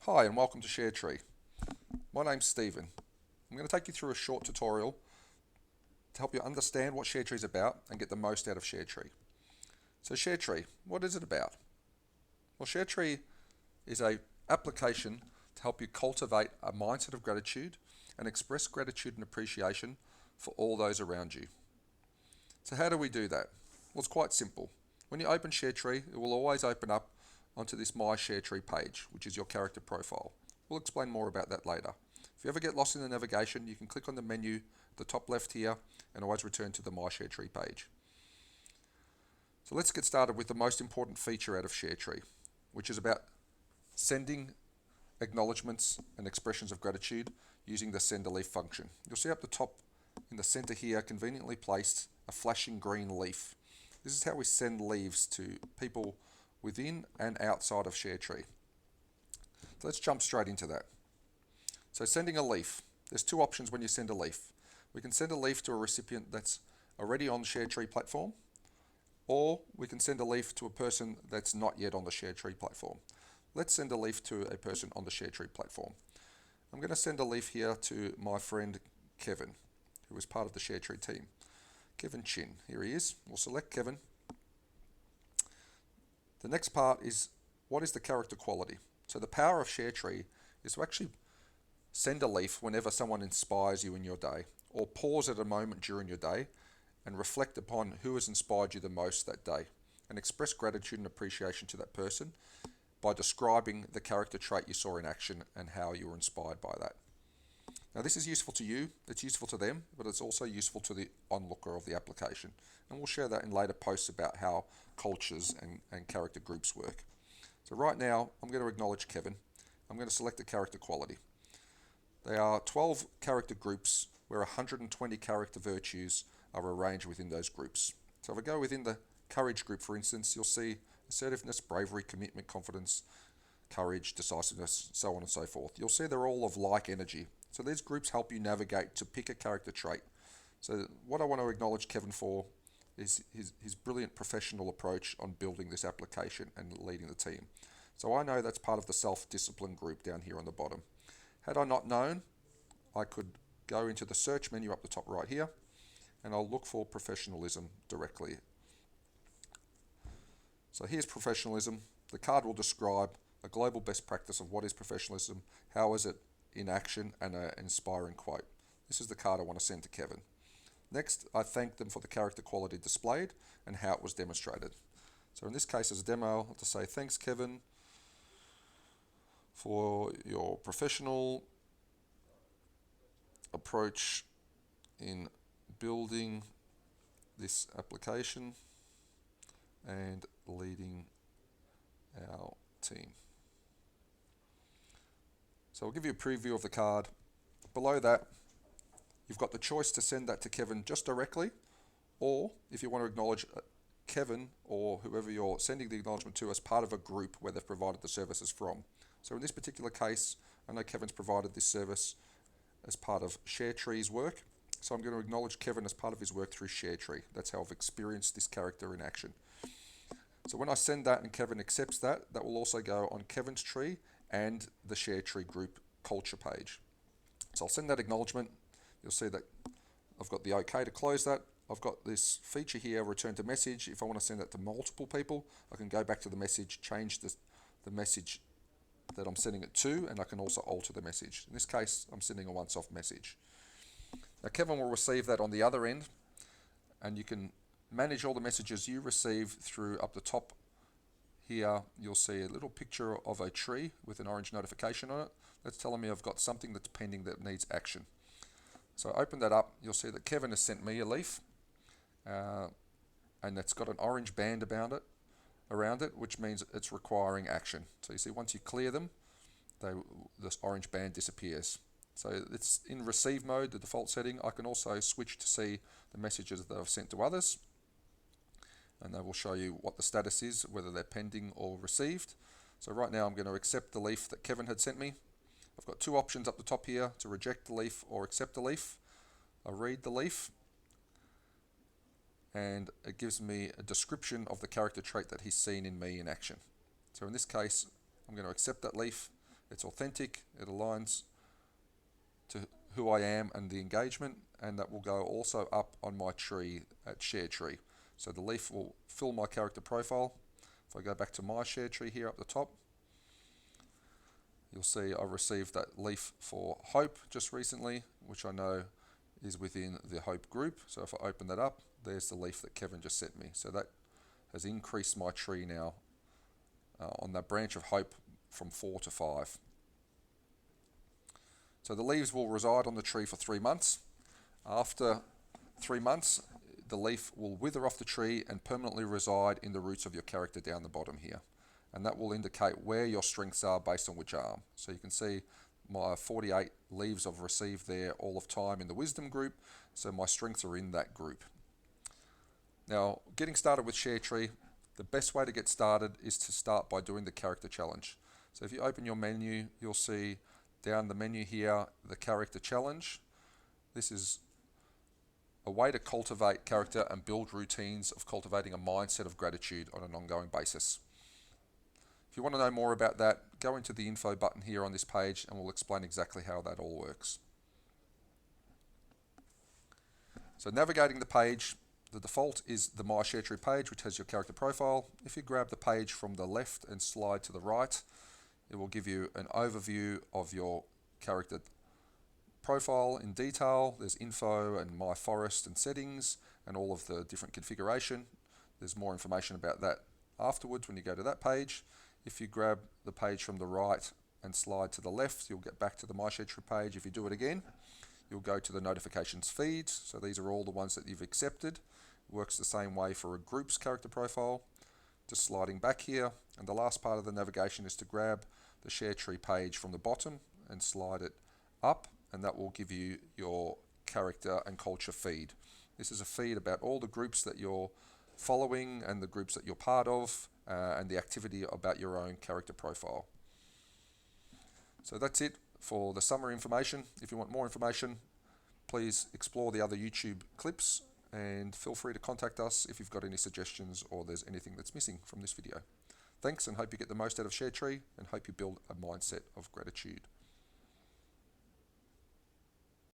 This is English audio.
Hi and welcome to ShareTree. My name's Stephen. I'm going to take you through a short tutorial to help you understand what ShareTree is about and get the most out of ShareTree. So ShareTree, what is it about? Well, ShareTree is a application to help you cultivate a mindset of gratitude and express gratitude and appreciation for all those around you. So how do we do that? Well, it's quite simple. When you open ShareTree, it will always open up onto this My ShareTree page, which is your character profile. We'll explain more about that later. If you ever get lost in the navigation, you can click on the menu at the top left here and always return to the My ShareTree page. So let's get started with the most important feature out of ShareTree, which is about sending acknowledgements and expressions of gratitude using the send a leaf function. You'll see up the top in the center here, conveniently placed, a flashing green leaf. This is how we send leaves to people within and outside of ShareTree. So let's jump straight into that. So sending a leaf. There's two options when you send a leaf. We can send a leaf to a recipient that's already on the ShareTree platform, or we can send a leaf to a person that's not yet on the ShareTree platform. Let's send a leaf to a person on the ShareTree platform. I'm going to send a leaf here to my friend Kevin, who is part of the ShareTree team. Kevin Chin, here he is. We'll select Kevin. The next part is, what is the character quality? So the power of ShareTree is to actually send a leaf whenever someone inspires you in your day, or pause at a moment during your day and reflect upon who has inspired you the most that day, and express gratitude and appreciation to that person by describing the character trait you saw in action and how you were inspired by that. Now this is useful to you, it's useful to them, but it's also useful to the onlooker of the application. And we'll share that in later posts about how cultures and character groups work. So right now, I'm going to acknowledge Kevin. I'm going to select the character quality. There are 12 character groups where 120 character virtues are arranged within those groups. So if I go within the courage group, for instance, you'll see assertiveness, bravery, commitment, confidence, courage, decisiveness, so on and so forth. You'll see they're all of like energy. So these groups help you navigate to pick a character trait. So what I want to acknowledge Kevin for is his brilliant professional approach on building this application and leading the team. So I know that's part of the self-discipline group down here on the bottom. Had I not known, I could go into the search menu up the top right here, and I'll look for professionalism directly. So here's professionalism. The card will describe a global best practice of what is professionalism, how is it in action, and an inspiring quote. This is the card I want to send to Kevin. Next, I thank them for the character quality displayed and how it was demonstrated. So in this case, as a demo, I'll have to say, thanks Kevin for your professional approach in building this application and leading our team. So I'll give you a preview of the card. Below that, you've got the choice to send that to Kevin just directly, or if you want to acknowledge Kevin or whoever you're sending the acknowledgement to as part of a group where they've provided the services from. So in this particular case, I know Kevin's provided this service as part of ShareTree's work. So I'm going to acknowledge Kevin as part of his work through ShareTree. That's how I've experienced this character in action. So when I send that and Kevin accepts that, that will also go on Kevin's tree and the ShareTree group culture page. So I'll send that acknowledgement. You'll see that I've got the OK to close that. I've got this feature here, return to message. If I want to send that to multiple people, I can go back to the message, change the message that I'm sending it to, and I can also alter the message. In this case, I'm sending a once-off message. Now Kevin will receive that on the other end, and you can manage all the messages you receive through up the top here. You'll see a little picture of a tree with an orange notification on it. That's telling me I've got something that's pending that needs action. So I open that up, you'll see that Kevin has sent me a leaf, and it's got an orange band around it, which means it's requiring action. So you see once you clear them, this orange band disappears. So it's in receive mode, the default setting. I can also switch to see the messages that I've sent to others, and they will show you what the status is, whether they're pending or received. So right now I'm going to accept the leaf that Kevin had sent me. I've got two options up the top here, to reject the leaf or accept the leaf. I read the leaf, and it gives me a description of the character trait that he's seen in me in action. So in this case, I'm going to accept that leaf, It's authentic, it aligns to who I am and the engagement, and that will go also up on my tree at ShareTree. So the leaf will fill my character profile. If I go back to my ShareTree here up the top, you'll see I received that leaf for Hope just recently, which I know is within the Hope group. So if I open that up, there's the leaf that Kevin just sent me. So that has increased my tree now on that branch of Hope from 4 to 5. So the leaves will reside on the tree for 3 months. After 3 months, the leaf will wither off the tree and permanently reside in the roots of your character down the bottom here. And that will indicate where your strengths are based on which arm. So you can see my 48 leaves I've received there all of time in the wisdom group. So my strengths are in that group. Now, getting started with ShareTree, the best way to get started is to start by doing the character challenge. So if you open your menu, you'll see down the menu here, the character challenge. This is a way to cultivate character and build routines of cultivating a mindset of gratitude on an ongoing basis. If you want to know more about that, go into the info button here on this page and we'll explain exactly how that all works. So navigating the page, the default is the My ShareTree page, which has your character profile. If you grab the page from the left and slide to the right, it will give you an overview of your character profile in detail. There's info and My Forest and settings and all of the different configuration. There's more information about that afterwards when you go to that page. If you grab the page from the right and slide to the left, you'll get back to the My ShareTree page. If you do it again, you'll go to the notifications feeds. So these are all the ones that you've accepted. It works the same way for a group's character profile. Just sliding back here, and the last part of the navigation is to grab the ShareTree page from the bottom and slide it up, and that will give you your character and culture feed. This is a feed about all the groups that you're following and the groups that you're part of, and the activity about your own character profile. So that's it for the summary information. If you want more information, please explore the other YouTube clips and feel free to contact us if you've got any suggestions or there's anything that's missing from this video. Thanks, and hope you get the most out of ShareTree and hope you build a mindset of gratitude.